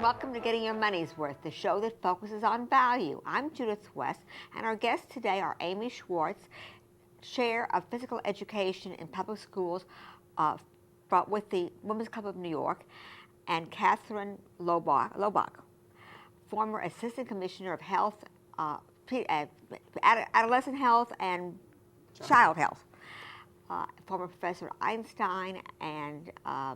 welcome to Getting Your Money's Worth, the show that focuses on value. I'm Judith West, and our guests today are Amy Schwartz, Chair of Physical Education in Public Schools with the Women's Club of New York, and Katherine Lobach, former Assistant Commissioner of Health, Adolescent Health and Child Health, former Professor at Einstein, and a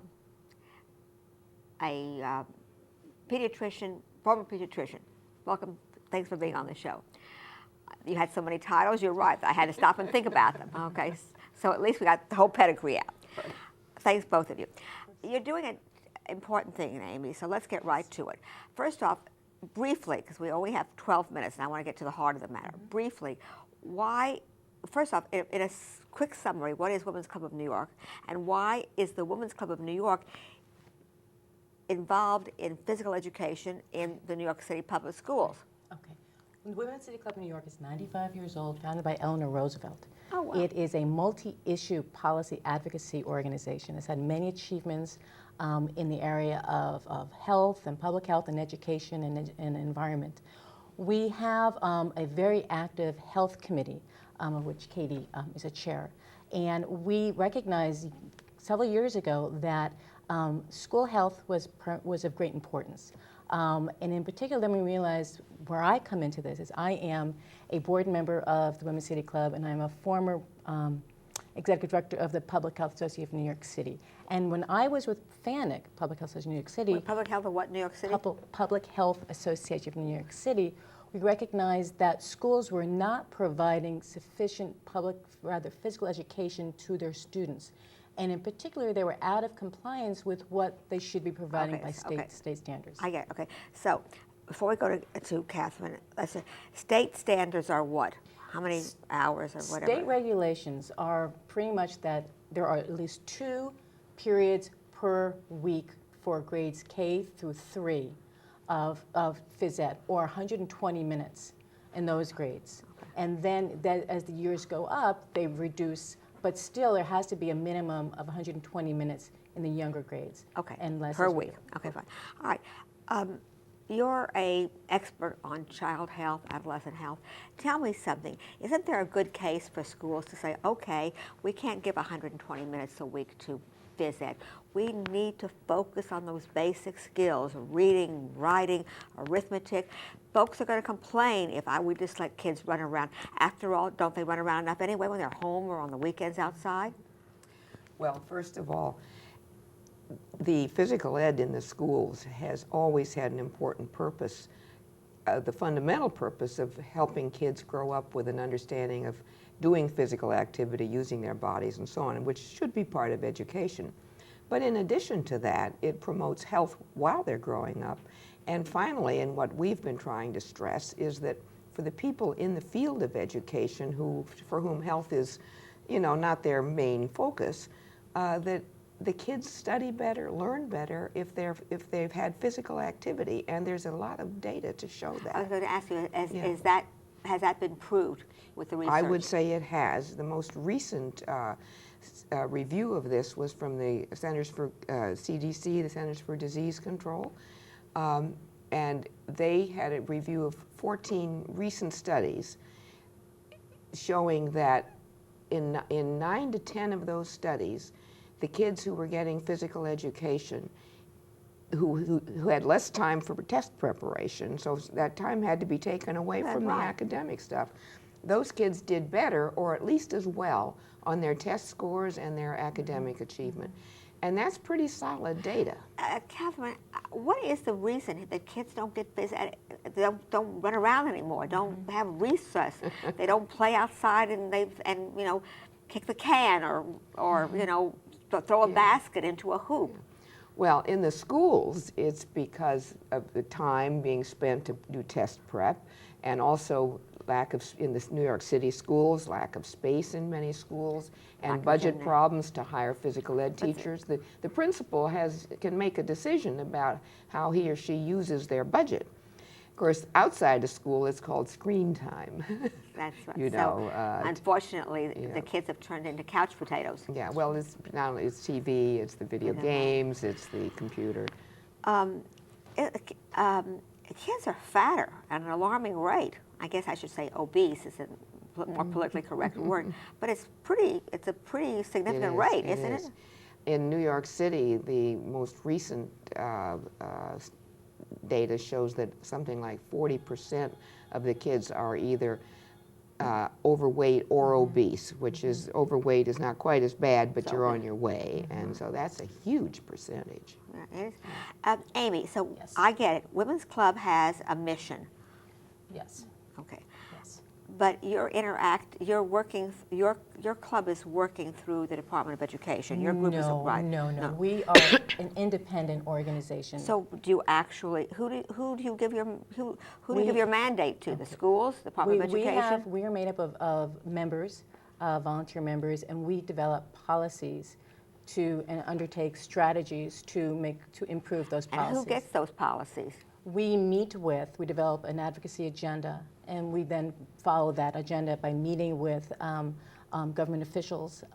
former pediatrician. Welcome. Thanks for being on the show. You had so many titles, you're right. I had to stop and think about them. Okay, so at least we got the whole pedigree out. Right. Thanks, both of you. You're doing an important thing, Amy, so let's get right to it. First off, briefly, because we only have 12 minutes and I want to get to the heart of the matter. Mm-hmm. Briefly, first off, in a quick summary, what is Women's Club of New York, and why is the Women's Club of New York involved in physical education in the New York City public schools? Okay. The Women's City Club of New York is 95 years old, founded by Eleanor Roosevelt. Oh, wow. It is a multi-issue policy advocacy organization. It's had many achievements in the area of health and public health and education and environment. We have a very active health committee, of which Katie is a chair. And we recognized several years ago that school health was of great importance. And in particular, then we realized where I come into this is I am a board member of the Women's City Club, and I'm a former executive director of the Public Health Association of New York City. And when I was with FANIC, Public Health Association of New York City. Public Health of what, New York City? Public Health Association of New York City, we recognized that schools were not providing sufficient physical education to their students. And in particular, they were out of compliance with what they should be providing by state standards. I get it. Okay. So before we go to Katherine, let's say state standards are what? How many hours or whatever? State regulations are pretty much that there are at least 2 periods per week for grades K through 3 of phys ed, or 120 minutes in those grades. Okay. And then as the years go up, they reduce. But still, there has to be a minimum of 120 minutes in the younger grades. Okay, and less per week. Okay, fine. All right. You're an expert on child health, adolescent health. Tell me something. Isn't there a good case for schools to say, okay, we can't give 120 minutes a week to phys ed. We need to focus on those basic skills, reading, writing, arithmetic. Folks are going to complain if we just let kids run around. After all, don't they run around enough anyway when they're home or on the weekends outside? Well, first of all, the physical ed in the schools has always had an important purpose, the fundamental purpose of helping kids grow up with an understanding of doing physical activity, using their bodies and so on, which should be part of education. But in addition to that, it promotes health while they're growing up. And finally, and what we've been trying to stress, is that for the people in the field of education for whom health is, not their main focus, that the kids study better, learn better if they've had physical activity, and there's a lot of data to show that. I was going to ask you, has that been proved with the research? I would say it has. The most recent review of this was from the Centers for CDC, the Centers for Disease Control, and they had a review of 14 recent studies showing that in 9 to 10 of those studies, the kids who were getting physical education, who had less time for test preparation, so that time had to be taken away from the academic stuff, those kids did better, or at least as well, on their test scores and their academic achievement. And that's pretty solid data. Katherine, what is the reason that kids don't get busy, don't run around anymore, don't have recess, they don't play outside and kick the can or throw a basket into a hoop? Well, in the schools, it's because of the time being spent to do test prep, and also in the New York City schools, lack of space in many schools, and budget problems to hire physical ed teachers. The principal can make a decision about how he or she uses their budget. Of course, outside the school, it's called screen time. That's right. Unfortunately, the kids have turned into couch potatoes. Yeah, well, it's not only it's TV, it's the video games, it's the computer. Kids are fatter at an alarming rate. I guess I should say obese is a more politically correct word, but it's a pretty significant rate, isn't it? In New York City, the most recent data shows that something like 40% of the kids are either overweight or obese, which is overweight is not quite as bad, but you're on your way, and so that's a huge percentage. Yeah, it is. Amy, so Yes. I get it. Women's Club has a mission. Yes. Okay. Yes. But your club is working through the Department of Education. Your group is right. No. We are an independent organization. So do you actually who do you give your mandate to? The schools, the Department of Education? We are made up of members, volunteer members, and we develop policies and undertake strategies to improve those policies. And who gets those policies? We develop an advocacy agenda, and we then follow that agenda by meeting with government officials,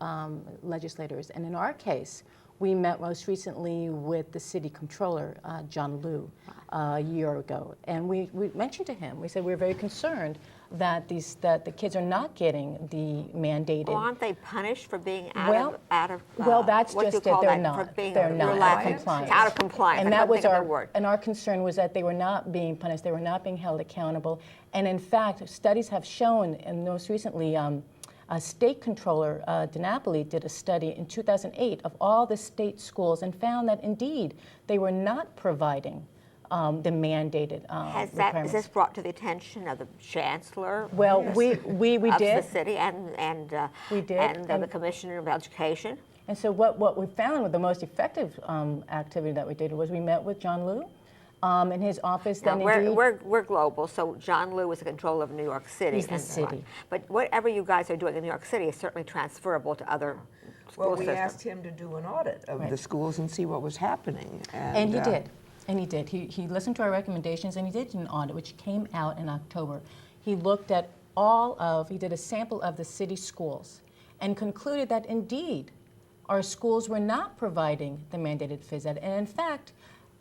legislators. And in our case, we met most recently with the city controller, John Liu, a year ago. And we mentioned to him, we said we're very concerned that the kids are not getting the mandated. Well, aren't they punished for being out of well, that's what just do you call it. They're that? not. For being They're not out of compliance. Out of compliance. And I that couldn't was think of the word. And our concern was that they were not being punished. They were not being held accountable. And in fact, studies have shown, and most recently, a state controller, DiNapoli, did a study in 2008 of all the state schools and found that indeed they were not providing the mandated requirements. Is this brought to the attention of the chancellor? Well, we of did. the city and We did, and the commissioner of education. And so what we found with the most effective activity that we did was we met with John Liu in his office. Now, Then we're global, so John Liu is the controller of New York City. He's the city. But whatever you guys are doing in New York City is certainly transferable to other school Well, we systems. asked him to do an audit of the schools and see what was happening. And he did. And he did. He listened to our recommendations, and he did an audit, which came out in October. He looked at he did a sample of the city schools and concluded that indeed our schools were not providing the mandated phys ed. And in fact,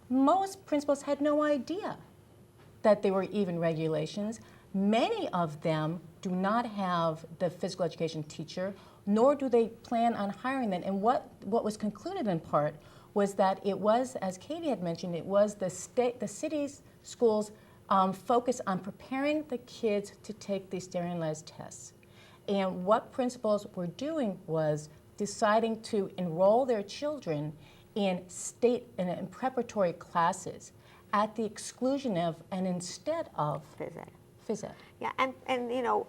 most principals had no idea that there were even regulations. Many of them do not have the physical education teacher, nor do they plan on hiring them. And what was concluded in part was that it was, as Katie had mentioned, it was the city's schools focus on preparing the kids to take these standardized tests. And what principals were doing was deciding to enroll their children in preparatory classes at the exclusion of and instead of phys ed. Yeah, and you know,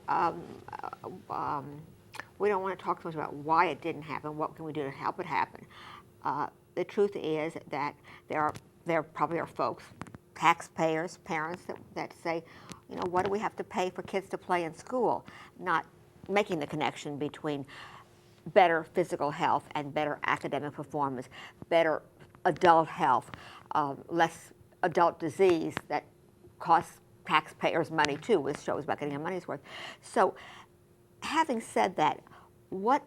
we don't want to talk so much about why it didn't happen. What can we do to help it happen? The truth is that there probably are folks, taxpayers, parents that say, you know, what do we have to pay for kids to play in school? Not making the connection between better physical health and better academic performance, better adult health, less adult disease that costs taxpayers money too, which shows about getting our money's worth. So having said that, what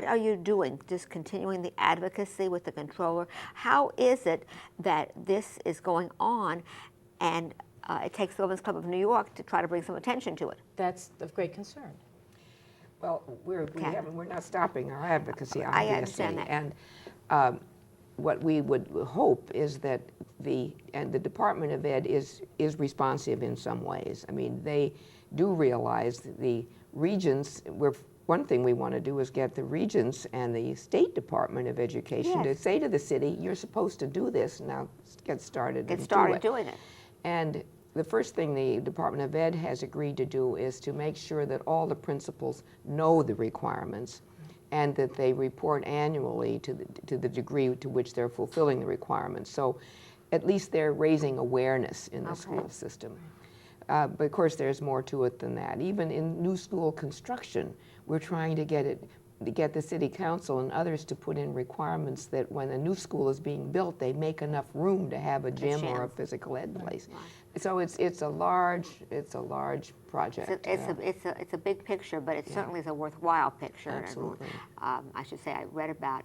are you doing? Just continuing the advocacy with the controller? How is it that this is going on and it takes the Women's Club of New York to try to bring some attention to it? That's of great concern. Well, we're not stopping our advocacy, obviously. I understand that. And what we would hope is that the Department of Ed is responsive in some ways. I mean, they do realize that the regions, one thing we want to do is get the regions and the State Department of Education to say to the city, you're supposed to do this, now get started doing it. And the first thing the Department of Ed has agreed to do is to make sure that all the principals know the requirements and that they report annually to the degree to which they're fulfilling the requirements. So at least they're raising awareness in the school system. But of course there's more to it than that. Even in new school construction, we're trying to get the city council and others to put in requirements that when a new school is being built, they make enough room to have a gym or a physical ed place. So it's a large project. It's a big picture, but it certainly is a worthwhile picture. Absolutely. And, I should say I read about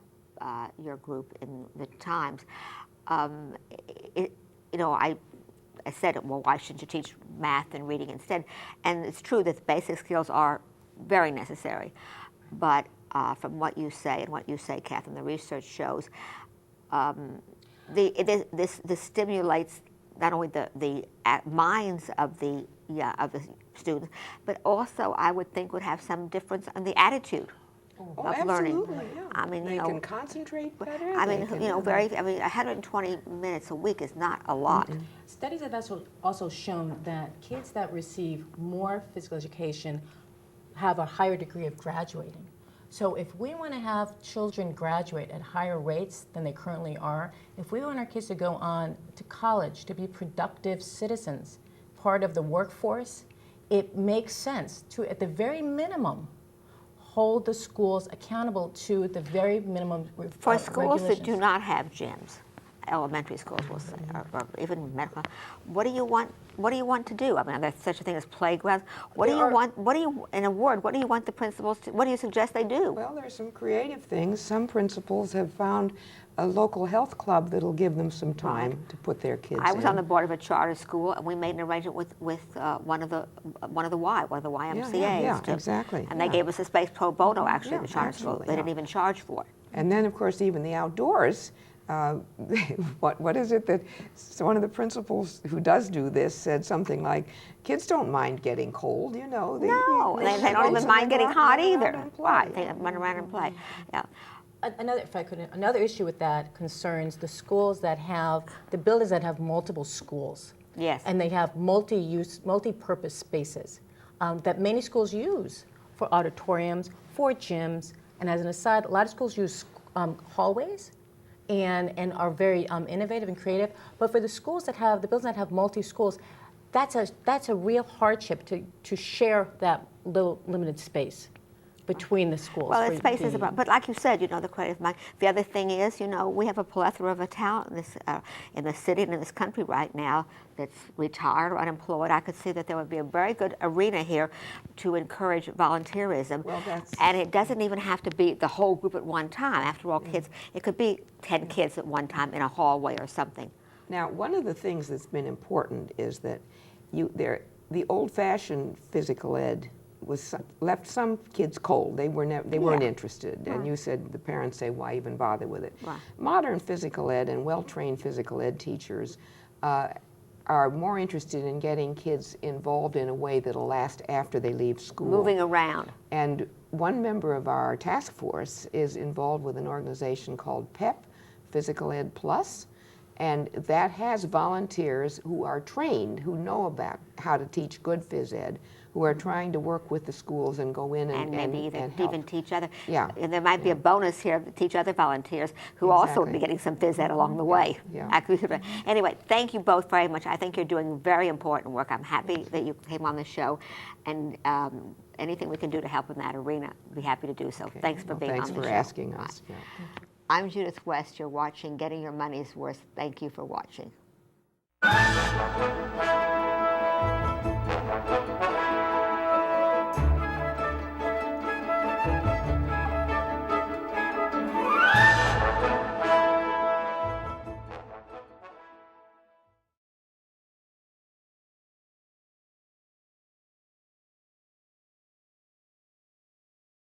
your group in the Times. I said, well, why shouldn't you teach math and reading instead? And it's true that the basic skills are very necessary. But from what you say and what you say, Katherine, the research shows this stimulates not only the minds of the students, but also I would think would have some difference in the attitude of learning. Absolutely, yeah. I mean, they can concentrate better. I mean, 120 minutes a week is not a lot. Studies have also shown that kids that receive more physical education have a higher degree of graduating. So if we want to have children graduate at higher rates than they currently are, if we want our kids to go on to college, to be productive citizens, part of the workforce, it makes sense to, at the very minimum, hold the schools accountable to the very minimum For schools that do regulations. not have gyms, elementary schools, we'll say, or even medical, what do you want to do? I mean, there's such a thing as playgrounds. What do you want? In a word, what do you want the principals to? What do you suggest they do? Well, there's some creative things. Some principals have found a local health club that'll give them some time to put their kids in. I was on the board of a charter school, and we made an arrangement with one of the YMCA's. Yeah, exactly. And they gave us a space pro bono, actually, Yeah, the charter school. absolutely, They yeah. didn't even charge for it. And then, of course, even the outdoors. What is it that one of the principals who does do this said something like, kids don't mind getting cold, you know. They don't even mind getting hot either. Right, they run around and play. Yeah. Another issue with that concerns the schools that have, the buildings that have multiple schools. Yes. And they have multi-purpose spaces that many schools use for auditoriums, for gyms, and as an aside, a lot of schools use hallways and are very innovative and creative. But for the schools that have, the buildings that have multi-schools, that's a real hardship to share that little limited space between the schools. Well, it's spaces about, but like you said, the creative mind. The other thing is, we have a plethora of talent in the city and in this country right now that's retired or unemployed. I could see that there would be a very good arena here to encourage volunteerism. Well, and it doesn't even have to be the whole group at one time. After all, kids, it could be 10 kids at one time in a hallway or something. Now, one of the things that's been important is that the old-fashioned physical ed left some kids cold. They weren't interested. And you said, the parents say, why even bother with it? Right. Modern physical ed and well-trained physical ed teachers are more interested in getting kids involved in a way that'll last after they leave school. Moving around. And one member of our task force is involved with an organization called PEP, Physical Ed Plus, and that has volunteers who are trained, who know about how to teach good phys ed, who are trying to work with the schools and go in and maybe help. even teach other. Yeah. And there might be a bonus here to teach other volunteers who also would be getting some phys ed along the way. Yeah. Anyway, thank you both very much. I think you're doing very important work. I'm happy that you came on the show, and anything we can do to help in that arena, I'd be happy to do so. Okay. Thanks for being on the show. Thanks for asking us. Yeah. I'm Judith West. You're watching Getting Your Money's Worth. Thank you for watching.